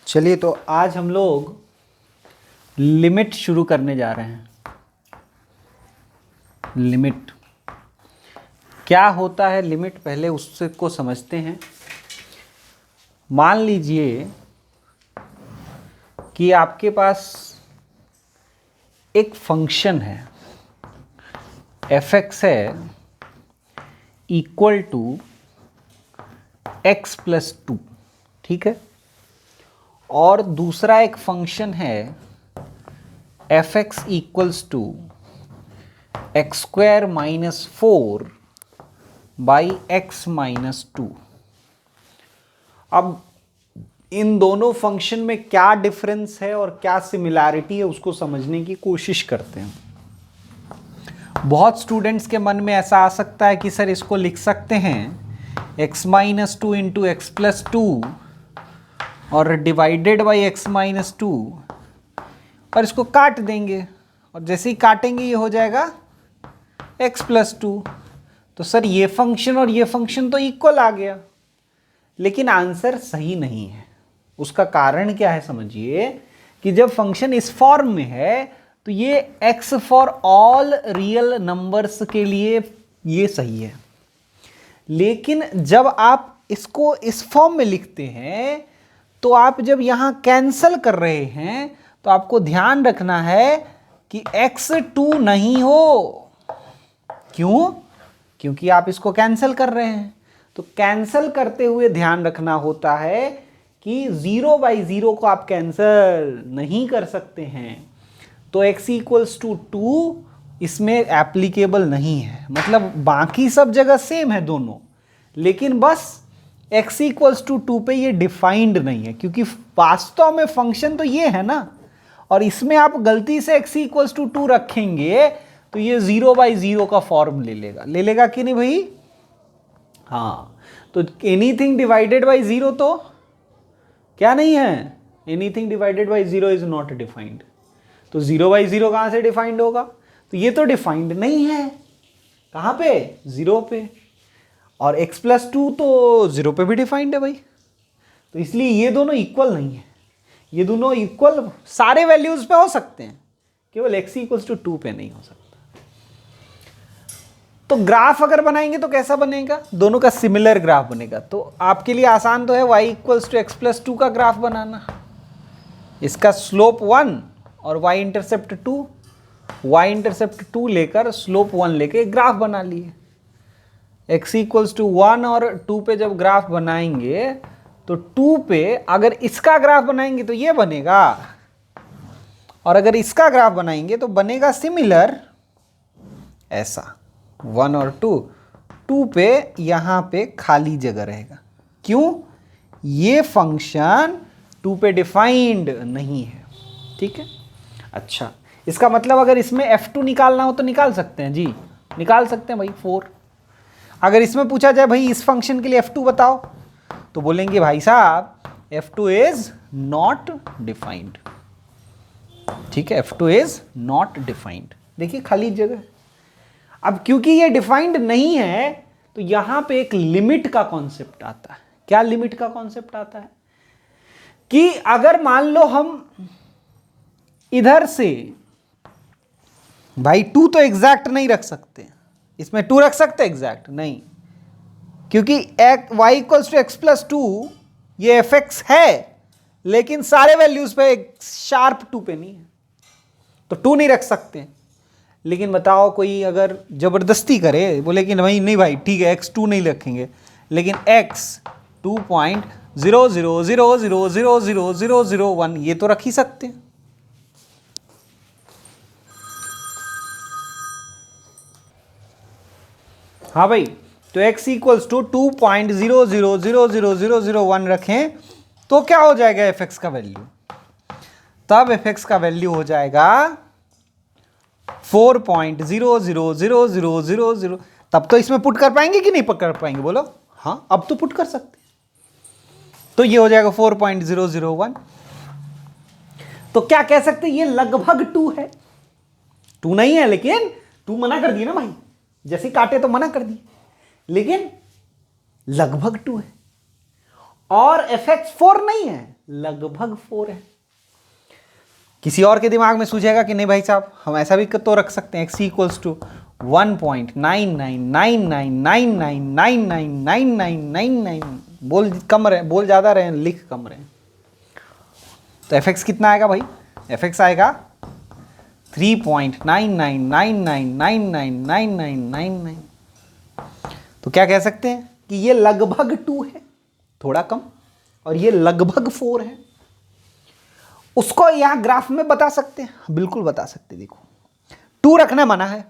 चलिए तो आज हम लोग लिमिट शुरू करने जा रहे हैं। लिमिट क्या होता है, लिमिट पहले उससे को समझते हैं। मान लीजिए कि आपके पास एक फंक्शन है, f(x) है इक्वल टू x + 2, ठीक है। और दूसरा एक फंक्शन है f(x) = x² - 4 / x - 2। अब इन दोनों फंक्शन में क्या डिफरेंस है और क्या सिमिलैरिटी है उसको समझने की कोशिश करते हैं। बहुत स्टूडेंट्स के मन में ऐसा आ सकता है कि सर इसको लिख सकते हैं x - 2 × x + 2 और डिवाइडेड बाई x - 2 और इसको काट देंगे और जैसे ही काटेंगे ये हो जाएगा x + 2। तो सर ये फंक्शन और ये फंक्शन तो इक्वल आ गया, लेकिन आंसर सही नहीं है। उसका कारण क्या है समझिए कि जब फंक्शन इस फॉर्म में है तो ये x for all real numbers के लिए ये सही है, लेकिन जब आप इसको इस फॉर्म में लिखते हैं तो आप जब यहां कैंसल कर रहे हैं तो आपको ध्यान रखना है कि x 2 नहीं हो। क्यों? क्योंकि आप इसको कैंसल कर रहे हैं। तो कैंसल करते हुए ध्यान रखना होता है कि 0/0 को आप कैंसल नहीं कर सकते हैं। तो x = 2 इसमें एप्लीकेबल नहीं है, मतलब बाकी सब जगह सेम है दोनों, लेकिन बस x = 2 पे ये डिफाइंड नहीं है, क्योंकि वास्तव में फंक्शन तो ये है ना। और इसमें आप गलती से x = 2 रखेंगे तो ये 0/0 का फॉर्म ले लेगा कि नहीं भाई? हाँ, तो एनीथिंग डिवाइडेड बाई 0 तो क्या नहीं है? Anything divided by 0 is not defined. तो 0/0 कहां से डिफाइंड होगा? तो ये तो डिफाइंड नहीं है। कहां पे? 0 पे। और x + 2 तो 0 पे भी डिफाइंड है भाई। तो इसलिए ये दोनों इक्वल नहीं है। ये दोनों इक्वल सारे वैल्यूज पे हो सकते हैं, केवल x = 2 पे नहीं हो सकता। तो ग्राफ अगर बनाएंगे तो कैसा बनेगा? दोनों का सिमिलर ग्राफ बनेगा। तो आपके लिए आसान तो है y = x + 2 का ग्राफ बनाना। इसका स्लोप 1 और y इंटरसेप्ट 2, y इंटरसेप्ट 2 लेकर स्लोप 1 लेके ग्राफ बना लिए। x = 1 और 2 पे जब ग्राफ बनाएंगे तो 2 पे अगर इसका ग्राफ बनाएंगे तो ये बनेगा, और अगर इसका ग्राफ बनाएंगे तो बनेगा सिमिलर ऐसा 1 और 2 पे यहां पे खाली जगह रहेगा। क्यों? ये फंक्शन 2 पे डिफाइंड नहीं है, ठीक है। अच्छा, इसका मतलब अगर इसमें f2 निकालना हो तो निकाल सकते हैं जी, निकाल सकते हैं भाई 4। अगर इसमें पूछा जाए भाई इस फंक्शन के लिए f2 बताओ तो बोलेंगे भाई साहब f2 इज नॉट डिफाइंड, ठीक है। f2 इज नॉट डिफाइंड, देखिए खाली जगह। अब क्योंकि ये डिफाइंड नहीं है तो यहां पे एक लिमिट का कॉन्सेप्ट आता है। क्या लिमिट का कॉन्सेप्ट आता है? कि अगर मान लो हम इधर से भाई 2 तो एग्जैक्ट नहीं रख सकते, इसमें 2 रख सकते एग्जैक्ट नहीं, क्योंकि y = x + 2 ये f(x) है, लेकिन सारे वैल्यूज पे शार्प 2 पे नहीं है, तो 2 नहीं रख सकते। लेकिन बताओ कोई अगर जबरदस्ती करे, बोले कि नहीं नहीं भाई ठीक है x 2 नहीं रखेंगे, लेकिन x 2.0000000001 ये तो रख ही सकते हैं। हाँ भाई, तो x = 2.00000001 रखें तो क्या हो जाएगा f(x) का वैल्यू? तब f(x) का वैल्यू हो जाएगा 4.000000। तब तो इसमें पुट कर पाएंगे कि नहीं कर पाएंगे? बोलो हाँ, अब तो पुट कर सकते। तो ये हो जाएगा 4.001। तो क्या कह सकते हैं? ये लगभग 2 है। 2 नहीं है, लेकिन 2 मना कर दिए ना भाई, जैसे काटे तो मना कर दिए, लेकिन लगभग 2 है। और f(x) 4 नहीं है, लगभग 4 है। किसी और के दिमाग में सूझेगा कि नहीं भाई साहब, हम ऐसा भी तो रख सकते हैं, x इक्वल्स टू 1.999999999999 बोल कम रहे, बोल ज़्यादा रहे, लिख कम रहे। तो fx कितना आएगा भाई? fx आएगा 3.9999999999। तो क्या कह सकते हैं कि ये लगभग 2 है, थोड़ा कम, और ये लगभग 4 है। उसको यहां ग्राफ में बता सकते हैं, बिल्कुल बता सकते हैं। देखो 2 रखना मना है,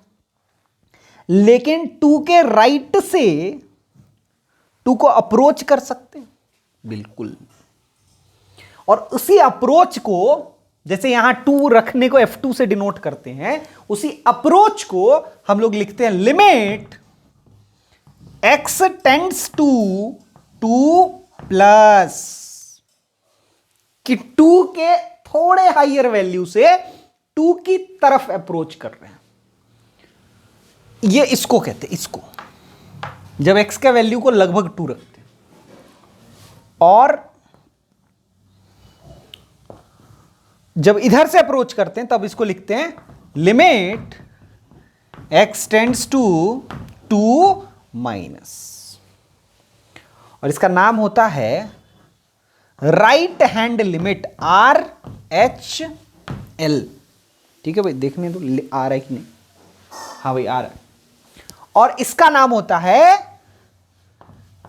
लेकिन 2 के राइट से 2 को अप्रोच कर सकते हैं, बिल्कुल। और उसी अप्रोच को, जैसे यहां 2 रखने को F2 से डिनोट करते हैं, उसी अप्रोच को हम लोग लिखते हैं limit x tends to 2 plus, कि 2 के थोड़े हाइयर वैल्यू से 2 की तरफ अप्रोच कर रहे हैं। ये इसको कहते हैं, इसको जब x का वैल्यू को लगभग 2 रखते हैं। और जब इधर से अप्रोच करते हैं तब इसको लिखते हैं limit x tends to 2 minus, और इसका नाम होता है राइट हैंड लिमिट RHL। ठीक है भाई, देखने तो आ रहा है कि नहीं? हाँ भाई आ रहा है। और इसका नाम होता है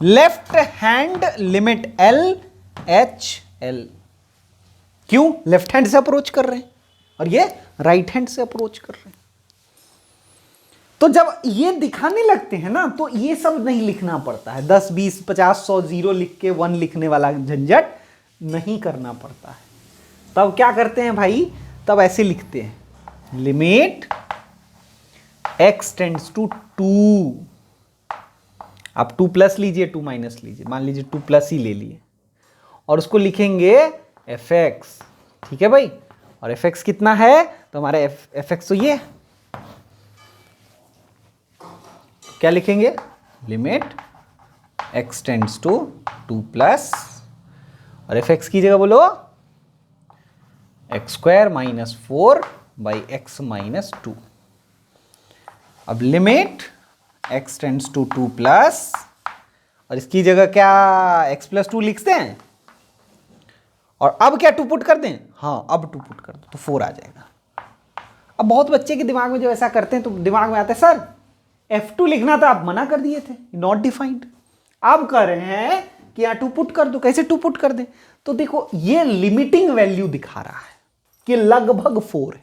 लेफ्ट हैंड लिमिट LHL। क्यों? लेफ्ट हैंड से अप्रोच कर रहे हैं और ये राइट हैंड से अप्रोच कर रहे हैं। तो जब ये दिखाने लगते हैं ना, तो ये सब नहीं लिखना पड़ता है। 10 20 50 100 0 लिख के 1 लिखने वाला झंझट नहीं करना पड़ता है। तब क्या करते हैं भाई? तब ऐसे लिखते हैं लिमिट x टेंड्स टू 2। आप 2 प्लस लीजिए, 2 माइनस लीजिए, मान लीजिए 2 प्लस ही ले लिए, और उसको लिखेंगे fx। ठीक है भाई, और fx कितना है? तो हमारा fx तो ये क्या लिखेंगे? Limit x tends to 2 plus, और fx की जगह बोलो x² minus 4 by x minus 2। अब limit x tends to 2 plus, और इसकी जगह क्या x प्लस 2 लिखते हैं, और अब क्या 2 पुट कर दें? हाँ, अब 2 पुट कर दो तो 4 आ जाएगा। अब बहुत बच्चे के दिमाग में जो ऐसा करते हैं तो दिमाग में आता है सर F2 लिखना था, आप मना कर दिए थे, नॉट डिफाइंड। अब कह रहे हैं कि यहाँ 2 पुट कर दो। कैसे 2 पुट कर दें? तो देखो ये लिमिटिंग वैल्यू दिखा रहा है कि लगभग 4 है,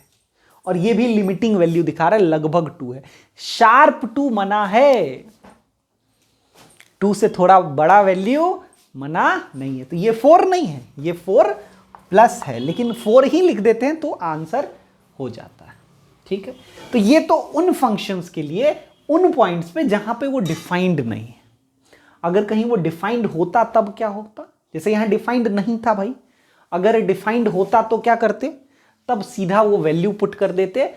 और ये भी लिमिटिंग वैल्यू दिखा रहा है लगभग 2 है। शार्प 2 मना है, 2 से थोड़ा बड़ा वैल्यू मना नहीं है। तो ये 4 नहीं है, ये 4 प्लस है, लेकिन 4 ही लिख देते हैं तो आंसर हो जाता है। ठीक है, तो ये तो उन फंक्शंस के लिए, उन पॉइंट्स पे जहां पे वो डिफाइंड नहीं है। अगर कहीं वो डिफाइंड होता तब क्या होता? जैसे यहां डिफाइंड नहीं था भाई, अगर डिफाइंड होता तो क्या करते? तब सीधा वो वैल्यू पुट कर देते,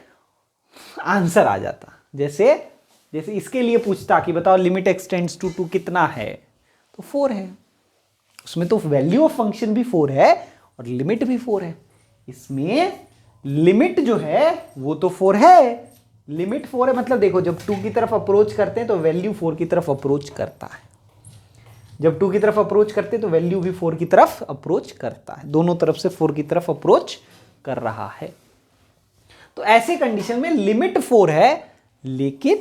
आंसर आ जाता। जैसे इसके लिए पूछता कि बताओ लिमिट x टेंड्स टू 2 कितना है, तो 4 है। उसमें तो वैल्यू ऑफ फंक्शन भी 4 है और लिमिट भी 4 है। इसमें लिमिट जो है वो तो 4 है, लिमिट 4 है, मतलब देखो जब 2 की तरफ अप्रोच करते हैं तो वैल्यू 4 की तरफ अप्रोच करता है। जब 2 की तरफ अप्रोच करते हैं तो वैल्यू भी 4 की तरफ अप्रोच करता है। दोनों तरफ से 4 की तरफ अप्रोच कर रहा है। तो ऐसे कंडीशन में लिमिट 4 है लेकिन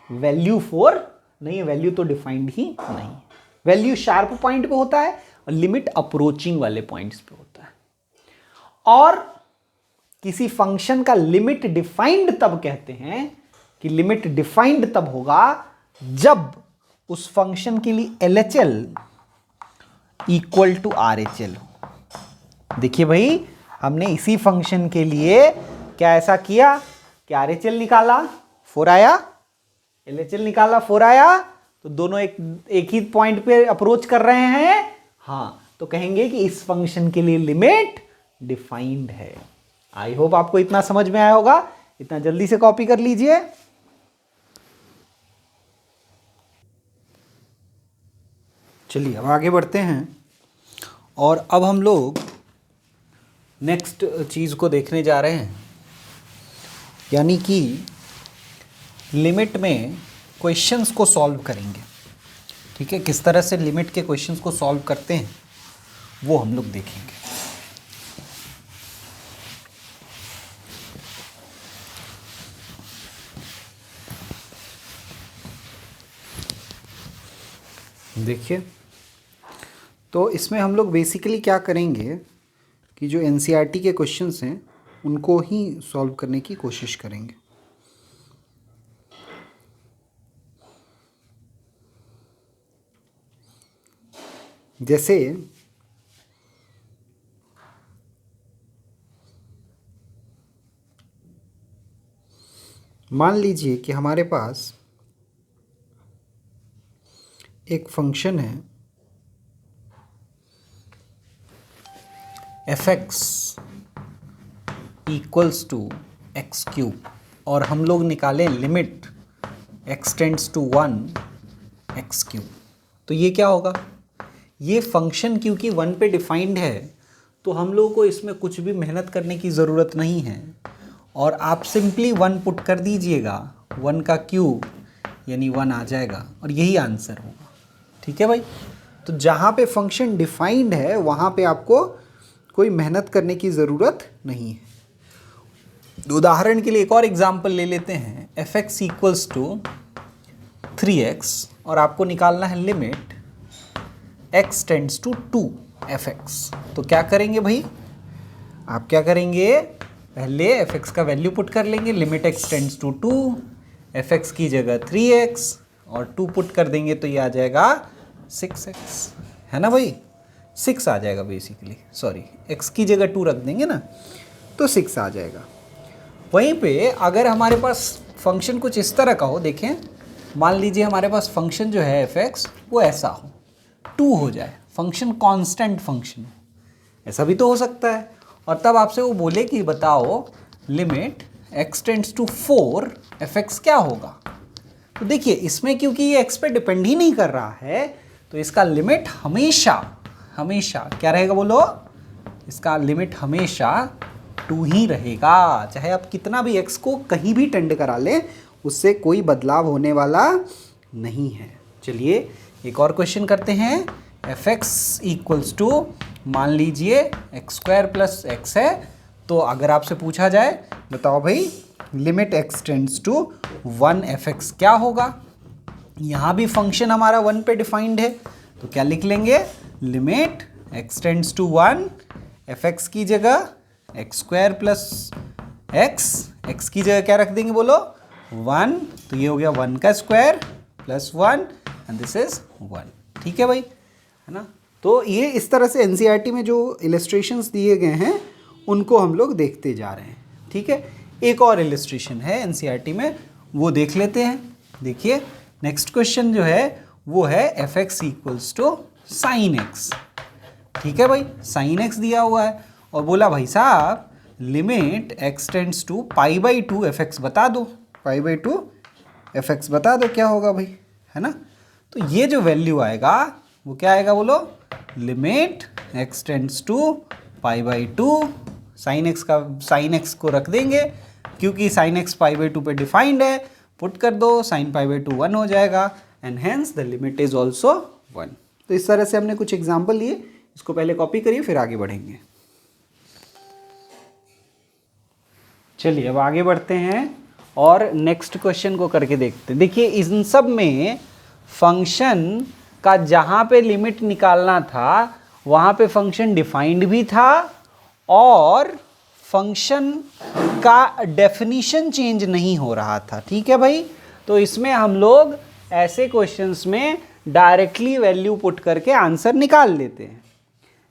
वैल्यू 4 नहीं है, वैल्यू तो डिफाइंड ही नहीं है। वैल्यू शार्प पॉइंट पे होता है और लिमिट अप्रोचिंग वाले पॉइंट्स पे होता है। और किसी फंक्शन का लिमिट डिफाइंड तब कहते हैं कि लिमिट डिफाइंड तब होगा जब उस फंक्शन के लिए LHL इक्वल टू RHL हो। देखिए भाई, हमने इसी फंक्शन के लिए क्या ऐसा किया कि RHL निकाला 4 आया, LHL निकाला 4 आया, तो दोनों एक ही पॉइंट पे अप्रोच कर रहे हैं। हाँ, तो कहेंगे कि इस फंक्शन के लिए लिमिट डिफाइंड है। आई होप आपको इतना समझ में आया होगा। इतना जल्दी से कॉपी कर लीजिए। चलिए अब आगे बढ़ते हैं और अब हम लोग नेक्स्ट चीज़ को देखने जा रहे हैं, यानी कि लिमिट में क्वेश्चंस को सॉल्व करेंगे। ठीक है, किस तरह से लिमिट के क्वेश्चंस को सॉल्व करते हैं वो हम लोग देखेंगे। देखिए, तो इसमें हम लोग बेसिकली क्या करेंगे कि जो एनसीईआरटी के क्वेश्चंस हैं उनको ही सॉल्व करने की कोशिश करेंगे। जैसे मान लीजिए कि हमारे पास एक फंक्शन है fx equals to x cube और हम लोग निकालें limit x tends to 1 x cube. तो ये क्या होगा? ये फंक्शन क्योंकि 1 पे डिफाइंड है तो हम लोगों को इसमें कुछ भी मेहनत करने की ज़रूरत नहीं है, और आप सिंपली 1 पुट कर दीजिएगा, 1 का क्यूब यानी 1 आ जाएगा और यही आंसर होगा। ठीक है भाई, तो जहाँ पे फंक्शन डिफाइंड है वहाँ पे आपको कोई मेहनत करने की ज़रूरत नहीं है। उदाहरण के लिए एक और एग्जांपल ले लेते हैं, fx इक्वल्स टू 3x और आपको निकालना है limit x tends to 2 fx। तो क्या करेंगे भाई, आप क्या करेंगे, पहले fx का वैल्यू पुट कर लेंगे, limit x tends to 2, fx की जगह 3x और 2 पुट कर देंगे तो ये आ जाएगा 6x, है ना भाई, 6 आ जाएगा बेसिकली, सॉरी x की जगह 2 रख देंगे ना तो 6 आ जाएगा। वहीं पे अगर हमारे पास फंक्शन कुछ इस तरह का हो, देखें मान लीजिए हमारे पास फंक्शन जो है fx वो ऐसा हो, 2 हो जाए, फंक्शन कांस्टेंट फंक्शन हो, ऐसा भी तो हो सकता है, और तब आपसे वो बोले कि बताओ limit x tends to 4 fx क्या होगा। तो देखिए इसमें क्योंकि ये x पे डिपेंड ही नहीं कर रहा है तो इसका लिमिट हमेशा हमेशा क्या रहेगा बोलो, इसका लिमिट हमेशा 2 ही रहेगा, चाहे आप कितना भी x को कहीं भी टेंड करा लें उससे कोई बदलाव होने वाला नहीं है। चलिए एक और क्वेश्चन करते हैं, fx इक्वल्स टू मान लीजिए x² प्लस x है, तो अगर आपसे पूछा जाए बताओ भाई limit x tends to 1 fx क्या होगा। यहाँ भी फंक्शन हमारा 1 पे डिफाइंड है तो क्या लिख लेंगे, limit x tends to 1 fx की जगह x² प्लस x की जगह क्या रख देंगे बोलो 1, तो ये हो गया 1 का square plus 1 and this is 1। ठीक है भाई, है ना। तो ये इस तरह से एनसीईआरटी में जो इलस्ट्रेशंस दिए गए हैं उनको हम लोग देखते जा रहे हैं। ठीक है, एक और इलस्ट्रेशन है एनसीईआरटी में, वो देख लेते हैं। देखिए नेक्स्ट क्वेश्चन जो है वो है fx equals to sine x। ठीक है भाई, साइन x दिया हुआ है और बोला भाई साहब limit x tends to π/2 fx बता दो, π/2 fx बता दो क्या होगा भाई, है ना। तो ये जो वैल्यू आएगा वो क्या आएगा बोलो, limit x tends to π/2, sine x को रख देंगे क्योंकि साइन x π/2 पे डिफाइंड है, पुट कर दो, साइन π/2 1 हो जाएगा and hence the limit is also 1। तो इस तरह से हमने कुछ एग्जाम्पल लिए, इसको पहले कॉपी करिए फिर आगे बढ़ेंगे। चलिए अब आगे बढ़ते हैं और नेक्स्ट क्वेश्चन को करके देखते हैं। देखिए इन सब में फंक्शन का जहाँ पे लिमिट निकालना था वहाँ पे फंक्शन डिफाइंड भी था और फंक्शन का डेफिनीशन चेंज नहीं हो रहा था। ठीक है भाई, तो इसमें हम लोग ऐसे क्वेश्चंस में डायरेक्टली वैल्यू पुट करके आंसर निकाल लेते हैं,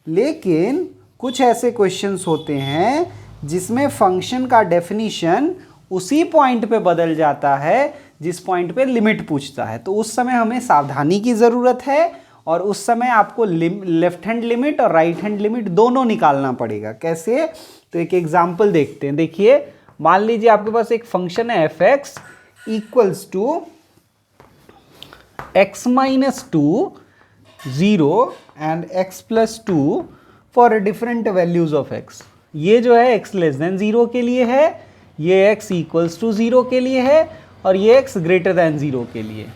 लेकिन कुछ ऐसे क्वेश्चंस होते हैं जिसमें फंक्शन का डेफिनीशन उसी पॉइंट पे बदल जाता है जिस पॉइंट पे लिमिट पूछता है, तो उस समय हमें सावधानी की ज़रूरत है और उस समय आपको लेफ्ट हैंड लिमिट और राइट हैंड लिमिट दोनों निकालना पड़ेगा। कैसे, तो एक एग्जांपल देखते हैं। देखिए मान लीजिए आपके पास एक फंक्शन है fx equals to x - 2 0 and x plus two for different values of x। ये जो है x लेस देन 0 के लिए है, ये x इक्वल्स टू 0 के लिए है, और ये x ग्रेटर देन 0 के लिए।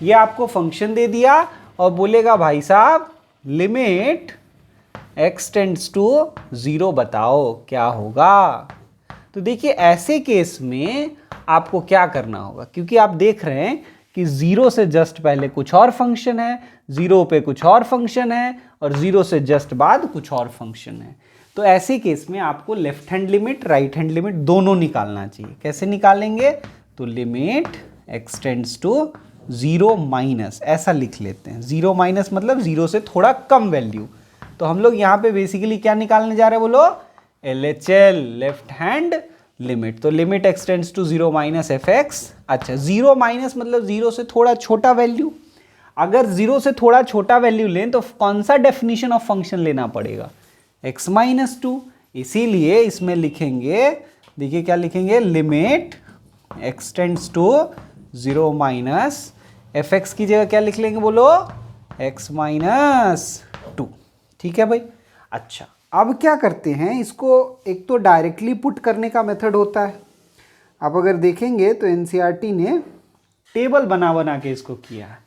ये आपको फंक्शन दे दिया और बोलेगा भाई साहब लिमिट x टेंड्स टू 0 बताओ क्या होगा। तो देखिए ऐसे केस में आपको क्या करना होगा, क्योंकि आप देख रहे हैं कि 0 से जस्ट पहले कुछ और फंक्शन है, 0 पे कुछ और फंक्शन है, और 0 से जस्ट बाद कुछ और फंक्शन है। तो ऐसे केस में आपको left hand limit right hand limit दोनों निकालना चाहिए। कैसे निकालेंगे, तो limit x tends to 0 minus, ऐसा लिख लेते हैं। 0 माइनस मतलब 0 से थोड़ा कम वैल्यू। तो हम लोग यहाँ पे बेसिकली क्या निकालने जा रहे हैं बोलो, LHL लेफ्ट हैंड लिमिट। तो limit x tends to 0 minus fx। अच्छा 0 माइनस मतलब 0 से थोड़ा छोटा वैल्यू। अगर 0 से थोड़ा छोटा वैल्यू लें तो कौन सा डेफिनेशन ऑफ फंक्शन लेना पड़ेगा, x माइनस 2। इसीलिए इसमें लिखेंगे, देखिए क्या लिखेंगे, limit x tends to 0 minus fx की जगह क्या लिख लेंगे बोलो, x माइनस 2। ठीक है भाई। अच्छा अब क्या करते हैं, इसको एक तो डायरेक्टली पुट करने का मेथड होता है। आप अगर देखेंगे तो एनसीईआरटी ने टेबल बना बना के इसको किया है,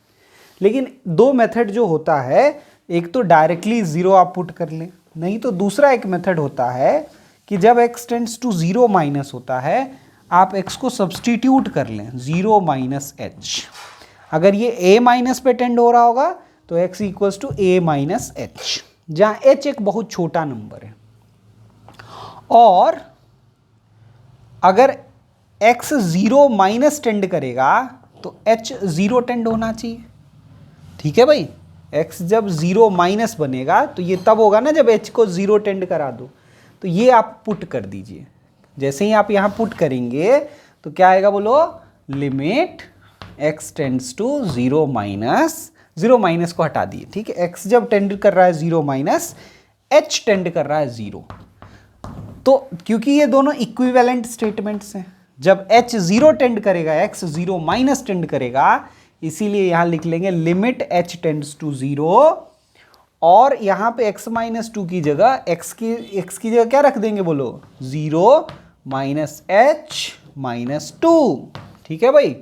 लेकिन दो मेथड जो होता है, एक तो डायरेक्टली 0 आप पुट कर लें, नहीं तो दूसरा एक मेथड होता है कि जब x टेंड्स टू 0 माइनस होता है आप x को सब्सटीट्यूट कर लें 0 माइनस h। अगर ये a माइनस पे टेंड हो रहा होगा तो x equals to a minus h, जहाँ h एक बहुत छोटा नंबर है। और अगर x 0 माइनस टेंड करेगा तो h 0 टेंड होना चाहिए। ठीक है भाई, x जब 0 माइनस बनेगा तो ये तब होगा ना जब h को 0 टेंड करा दो। तो ये आप पुट कर दीजिए। जैसे ही आप यहाँ पुट करेंगे तो क्या आएगा बोलो, limit x tends to 0 minus, 0 minus को हटा दिए। ठीक है, x जब टेंड कर रहा है 0 माइनस, h टेंड कर रहा है 0। तो क्योंकि ये दोनों इक्विवेलेंट स्टेटमेंट्स हैं, जब h 0 टेंड करेगा, x 0 माइनस टेंड करेगा, इसीलिए यहां लिख लेंगे लिमिट h टेंड्स टू 0, और यहां पे x माइनस 2 की जगह x की जगह क्या रख देंगे बोलो, 0 माइनस h माइनस 2। ठीक है भाई,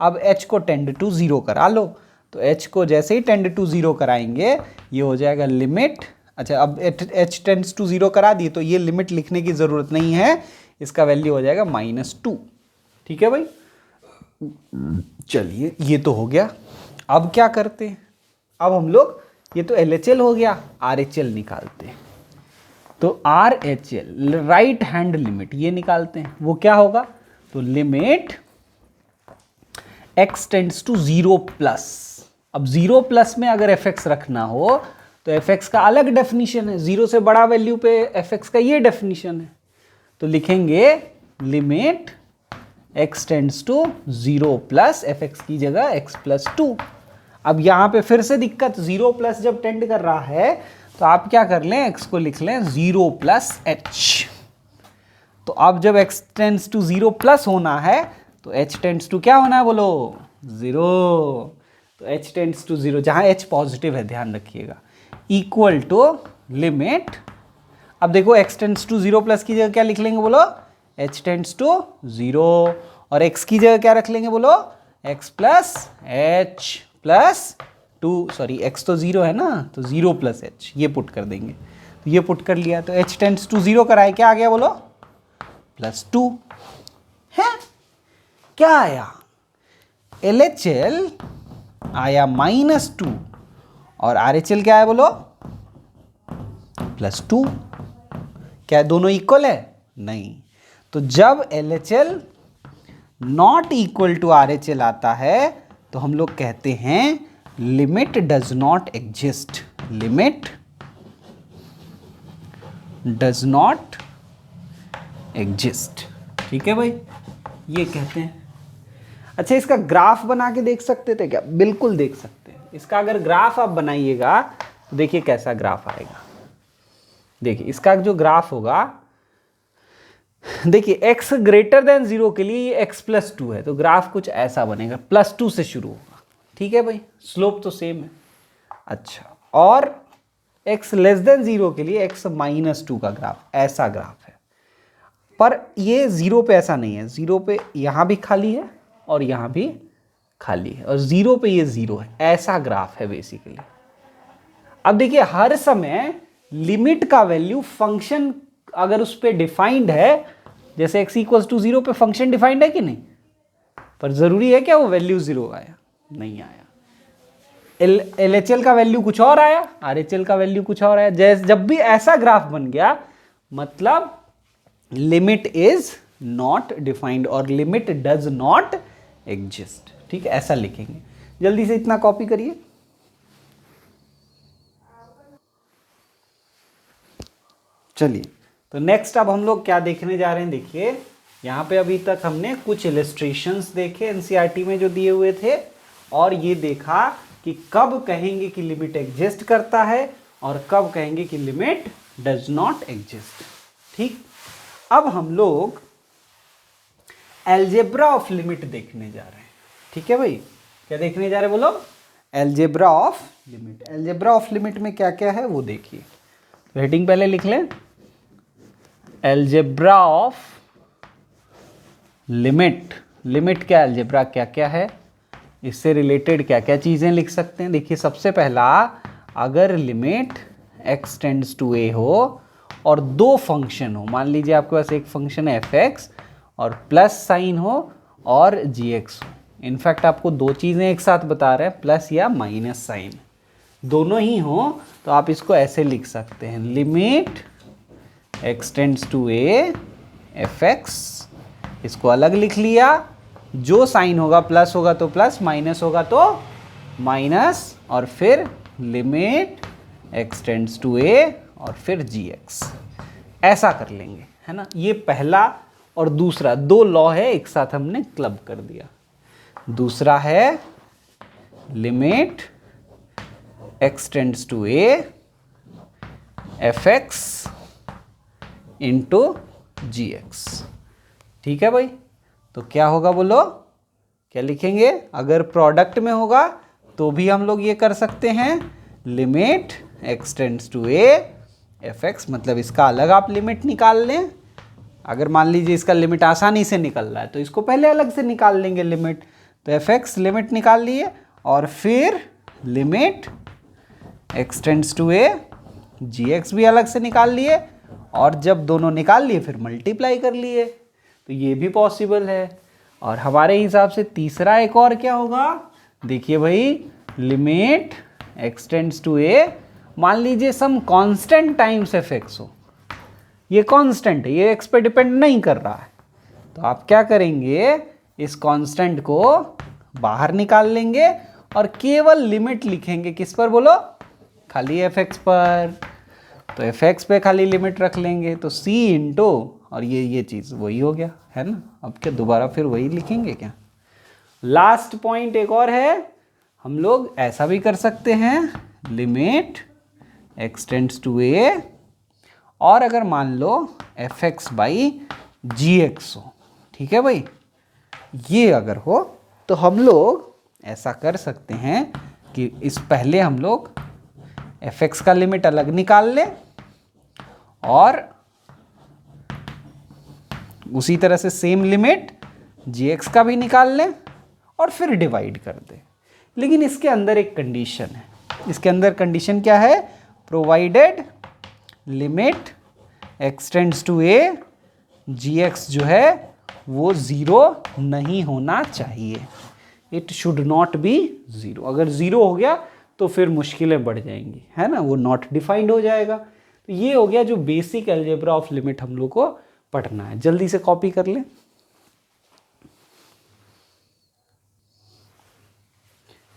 अब h को टेंड टू 0 करा लो। तो h को जैसे ही टेंड टू 0 कराएंगे ये हो जाएगा लिमिट। अच्छा अब h टेंड्स टू 0 करा दिए तो ये लिमिट लिखने की ज़रूरत नहीं है, इसका वैल्यू हो जाएगा -2। ठीक है भाई, चलिए ये तो हो गया। अब क्या करते हैं, अब हम लोग, ये तो LHL हो गया, RHL निकालते हैं। तो RHL राइट हैंड लिमिट ये निकालते हैं। वो क्या होगा, तो limit x tends to 0 plus. अब 0 प्लस में अगर fx रखना हो तो fx का अलग डेफिनेशन है, 0 से बड़ा वैल्यू पे fx का ये डेफिनेशन है। तो लिखेंगे limit x tends to 0 plus fx की जगह x प्लस 2। अब यहाँ पे फिर से दिक्कत, 0 प्लस जब टेंड कर रहा है तो आप क्या कर लें, x को लिख लें 0 प्लस h। तो अब जब x टेंड्स टू 0 प्लस होना है तो h टेंड्स टू क्या होना है बोलो, 0। तो h टेंड्स टू 0, जहाँ h पॉजिटिव है ध्यान रखिएगा, इक्वल टू लिमिट। अब देखो x टेंड्स टू 0 प्लस की जगह क्या लिख लेंगे बोलो, h टेंड्स टू 0, और x की जगह क्या रख लेंगे बोलो, x plus h plus 2, sorry x तो 0 है ना, तो 0 प्लस h ये पुट कर देंगे। तो ये पुट कर लिया तो h टेंड्स टू 0 कराए, क्या आ गया बोलो, +2 है। क्या आया, LHL आया -2 और RHL क्या है बोलो, +2। क्या दोनों इक्वल है, नहीं। तो जब LHL not equal to RHL आता है तो हम लोग कहते हैं limit does not exist, limit does not exist. ठीक है भाई, ये कहते हैं। अच्छा इसका ग्राफ बना के देख सकते थे क्या, बिल्कुल देख सकते हैं। इसका अगर ग्राफ आप बनाइएगा तो देखिए कैसा ग्राफ आएगा। देखिए इसका जो ग्राफ होगा, देखिए x ग्रेटर देन 0 के लिए ये x प्लस 2 है, तो ग्राफ कुछ ऐसा बनेगा, +2 से शुरू होगा। ठीक है भाई, स्लोप तो सेम है। अच्छा और x लेस देन 0 के लिए x माइनस 2 का ग्राफ, ऐसा ग्राफ है। पर ये 0 पे ऐसा नहीं है, 0 पे यहाँ भी खाली है और यहाँ भी खाली है, और 0 पे ये 0 है, ऐसा ग्राफ है बेसिकली। अब देखिए हर समय लिमिट का वैल्यू फंक्शन अगर उस पर डिफाइंड है, जैसे x इक्वल्स टू 0 पे फंक्शन डिफाइंड है कि नहीं, पर जरूरी है क्या वो वैल्यू 0 आया? नहीं आया। LHL का वैल्यू कुछ और आया, RHL का वैल्यू कुछ और आया। जैसे जब भी ऐसा ग्राफ बन गया मतलब लिमिट इज नॉट डिफाइंड और लिमिट डज नॉट एग्जिस्ट। ठीक है, ऐसा लिखेंगे। जल्दी से इतना कॉपी करिए। चलिए, तो नेक्स्ट अब हम लोग क्या देखने जा रहे हैं, देखिए यहाँ पे अभी तक हमने कुछ इलस्ट्रेशंस देखे एनसीईआरटी में जो दिए हुए थे, और ये देखा कि कब कहेंगे कि लिमिट एग्जिस्ट करता है और कब कहेंगे कि लिमिट डज नॉट एग्जिस्ट। ठीक, अब हम लोग अलजेब्रा ऑफ लिमिट देखने जा रहे हैं। ठीक है भाई, क्या देखने जा रहे हैं बोलो? Algebra of limit. Algebra of limit में क्या क्या है वो देखिए, तो हेडिंग पहले लिख लें, अलजेब्रा ऑफ लिमिट। लिमिट क्या, अलजेब्रा क्या क्या है, इससे रिलेटेड क्या क्या चीज़ें लिख सकते हैं। देखिए सबसे पहला, अगर limit x tends to a हो और दो फंक्शन हो, मान लीजिए आपके पास एक फंक्शन है f(x) और प्लस साइन हो और gx हो। इनफैक्ट आपको दो चीज़ें एक साथ बता रहे हैं, प्लस या माइनस साइन, दोनों ही हो, तो आप इसको ऐसे लिख सकते हैं, limit x tends to a f(x), इसको अलग लिख लिया, जो साइन होगा प्लस होगा तो प्लस, माइनस होगा तो माइनस, और फिर limit x tends to a और फिर gx, ऐसा कर लेंगे, है ना। ये पहला, और दूसरा दो लॉ है एक साथ हमने क्लब कर दिया। दूसरा है limit x tends to a f(x) into gx। ठीक है भाई, तो क्या होगा बोलो, क्या लिखेंगे? अगर प्रोडक्ट में होगा तो भी हम लोग ये कर सकते हैं, limit x tends to a f(x), मतलब इसका अलग आप लिमिट निकाल लें। अगर मान लीजिए इसका लिमिट आसानी से निकल रहा है तो इसको पहले अलग से निकाल लेंगे लिमिट, तो f(x) लिमिट निकाल लिए, और फिर limit x tends to a gx भी अलग से निकाल लिए, और जब दोनों निकाल लिए फिर मल्टीप्लाई कर लिए, तो ये भी पॉसिबल है। और हमारे हिसाब से तीसरा एक और क्या होगा, देखिए भाई, limit x tends to a, मान लीजिए सम कांस्टेंट टाइम्स f(x) हो, ये कांस्टेंट है, ये x पे डिपेंड नहीं कर रहा है, तो आप क्या करेंगे, इस कांस्टेंट को बाहर निकाल लेंगे और केवल लिमिट लिखेंगे किस पर बोलो, खाली f(x) पर, तो f(x) पे खाली लिमिट रख लेंगे, तो c इंटू, और ये चीज़ वही हो गया, है ना। अब क्या दोबारा फिर वही लिखेंगे क्या? लास्ट पॉइंट एक और है, हम लोग ऐसा भी कर सकते हैं, limit x tends to a, और अगर मान लो f(x) बाई gx हो, ठीक है भाई, ये अगर हो तो हम लोग ऐसा कर सकते हैं कि इस पहले हम लोग f(x) का लिमिट अलग निकाल लें और उसी तरह से सेम लिमिट gx का भी निकाल लें और फिर डिवाइड कर दें। लेकिन इसके अंदर एक कंडीशन है, इसके अंदर कंडीशन क्या है, provided limit x tends to a gx जो है वो 0 नहीं होना चाहिए, इट शुड नॉट बी 0। अगर 0 हो गया तो फिर मुश्किलें बढ़ जाएंगी, है ना, वो नॉट डिफाइंड हो जाएगा। तो ये हो गया जो बेसिक अलजेब्रा ऑफ लिमिट हम लोग को पढ़ना है। जल्दी से कॉपी कर लें।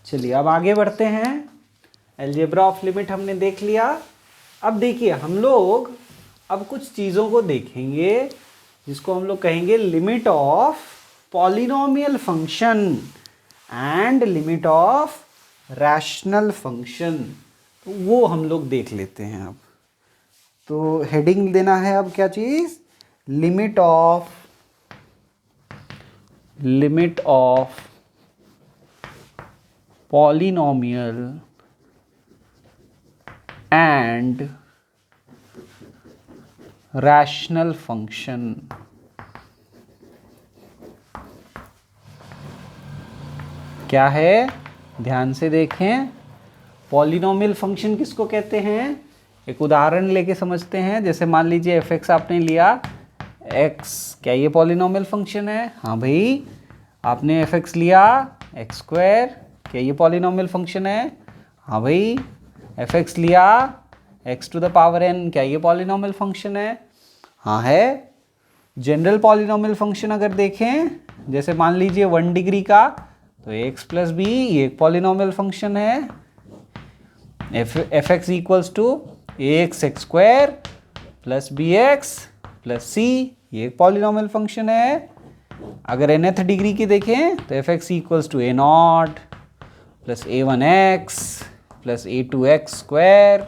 चलिए अब आगे बढ़ते हैं। अलजेब्रा ऑफ लिमिट हमने देख लिया। अब देखिए हम लोग अब कुछ चीज़ों को देखेंगे जिसको हम लोग कहेंगे limit of polynomial function and limit of rational function, तो वो हम लोग देख लेते हैं। अब तो हेडिंग देना है अब क्या चीज़, limit of polynomial and rational function. क्या है, ध्यान से देखें। पॉलिनोमियल फंक्शन किसको कहते हैं? एक उदाहरण लेके समझते हैं। जैसे मान लीजिए एफ एक्स आपने लिया, एक्स, क्या ये पॉलिनोमियल फंक्शन है? हाँ भाई। आपने एफ एक्स लिया एक्स स्क्वायर, क्या ये पॉलिनोमियल फंक्शन है? हाँ भाई। एफ एक्स लिया x to the power n, क्या ये पॉलिनोमियल फंक्शन है? हाँ है। जनरल पॉलिनोमियल फंक्शन अगर देखें, जैसे मान लीजिए 1 डिग्री का, तो एक्स प्लस बी ये एक पॉलिनोमियल फंक्शन है। F x equals to a x x square plus b x plus c, ये एक पॉलिनोमियल फंक्शन है। अगर nth डिग्री की देखें तो f x equals to a naught plus a one x plus a two x square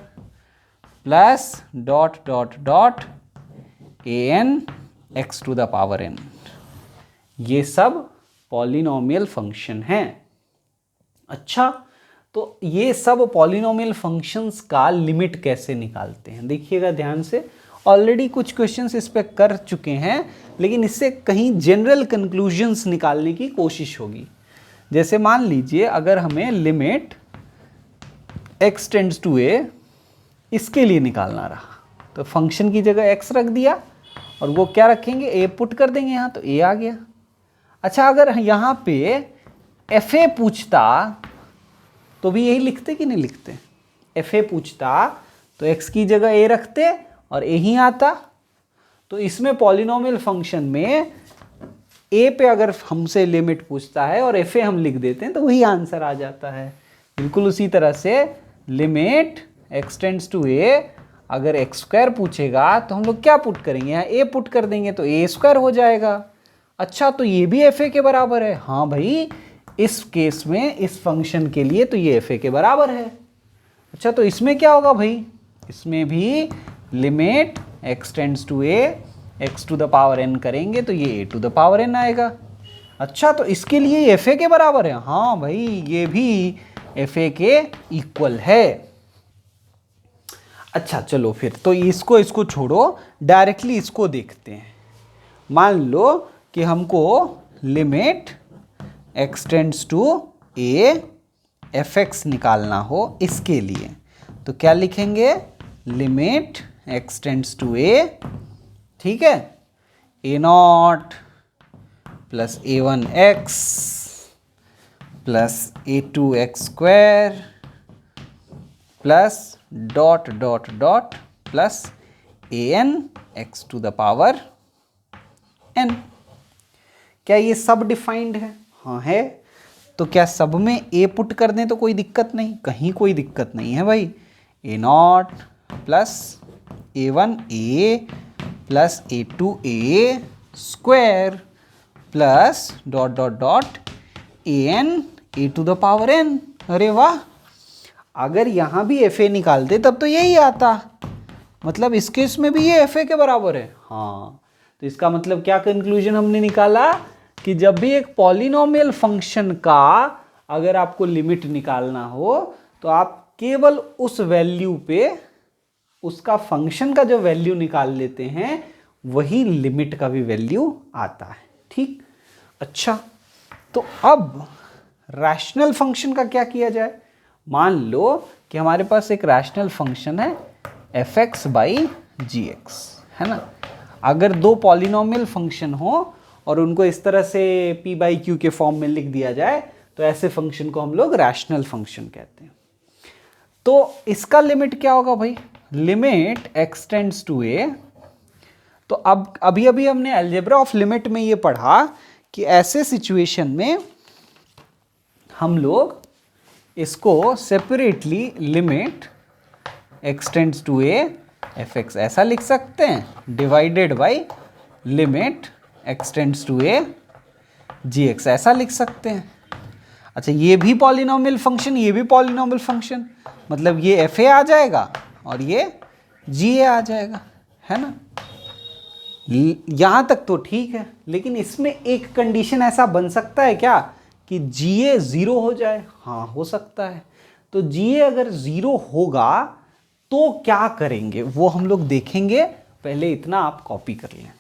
plus dot dot dot a n x to the power n. ये सब polynomial function हैं। अच्छा, तो ये सब पॉलिनोमियल फंक्शंस का लिमिट कैसे निकालते हैं? देखिएगा ध्यान से। ऑलरेडी कुछ क्वेश्चंस इस पे कर चुके हैं, लेकिन इससे कहीं जनरल कंक्लूजन्स निकालने की कोशिश होगी। जैसे मान लीजिए अगर हमें limit x tends to a इसके लिए निकालना रहा, तो फंक्शन की जगह x रख दिया और वो क्या रखेंगे, a पुट कर देंगे यहाँ, तो a आ गया। अच्छा, अगर यहाँ पे fa पूछता तो भी यही लिखते कि नहीं लिखते? fa पूछता तो x की जगह a रखते और a ही आता। तो इसमें पॉलिनोमियल फंक्शन में a पे अगर हमसे लिमिट पूछता है और fa हम लिख देते हैं तो वही आंसर आ जाता है। बिल्कुल उसी तरह से limit x tends to a, अगर एक्स स्क्वायर पूछेगा तो हम लोग क्या पुट करेंगे, यहाँ a पुट कर देंगे तो a स्क्वायर हो जाएगा। अच्छा, तो ये भी fa के बराबर है? हाँ भाई, इस केस में इस फंक्शन के लिए तो ये fa के बराबर है। अच्छा, तो इसमें क्या होगा भाई? इसमें भी limit x tends to a x to the power n करेंगे तो ये a to the power n आएगा। अच्छा, तो इसके लिए ये fa के बराबर है? हाँ भाई, ये भी fa के इक्वल है। अच्छा चलो फिर तो इसको छोड़ो, डायरेक्टली इसको देखते हैं। मान लो कि हमको limit x tends to a fx निकालना हो, इसके लिए तो क्या लिखेंगे? Limit x tends to a, ठीक है, a naught plus a one x plus a two x square plus dot dot dot plus a n x to the power n. क्या ये सब डिफाइंड है? हाँ है। तो क्या सब में a पुट कर दें तो कोई दिक्कत नहीं? कहीं कोई दिक्कत नहीं है भाई। A naught plus a one a plus a two a square plus dot dot dot a n a to the power n. अरे वाह, अगर यहाँ भी एफ ए निकालते तब तो यही आता, मतलब इस केस में भी ये एफ ए के बराबर है। हाँ, तो इसका मतलब क्या कंक्लूजन हमने निकाला कि जब भी एक पॉलिनोमियल फंक्शन का अगर आपको लिमिट निकालना हो तो आप केवल उस वैल्यू पे उसका फंक्शन का जो वैल्यू निकाल लेते हैं, वही लिमिट का भी वैल्यू आता है। ठीक। अच्छा, तो अब रैशनल फंक्शन का क्या किया जाए? मान लो कि हमारे पास एक रैशनल फंक्शन है f x by g x, है ना। अगर दो पॉलिनोमियल फंक्शन हो और उनको इस तरह से p बाई क्यू के फॉर्म में लिख दिया जाए तो ऐसे फंक्शन को हम लोग रैशनल फंक्शन कहते हैं। तो इसका लिमिट क्या होगा भाई? Limit x tends to a। तो अब अभी हमने अलजेब्रा ऑफ लिमिट में ये पढ़ा कि ऐसे सिचुएशन में हम लोग इसको separately limit x tends to a f x ऐसा लिख सकते हैं divided by limit x tends to a g x ऐसा लिख सकते हैं। अच्छा, ये भी पॉलिनोमियल फंक्शन, ये भी पॉलिनोमियल फंक्शन, मतलब ये एफ ए आ जाएगा और ये जी ए आ जाएगा, है ना। यहाँ तक तो ठीक है, लेकिन इसमें एक कंडीशन ऐसा बन सकता है क्या कि जी ए ज़ीरो हो जाए? हाँ, हो सकता है। तो जी ए अगर ज़ीरो होगा तो क्या करेंगे वो हम लोग देखेंगे, पहले इतना आप कॉपी कर लें।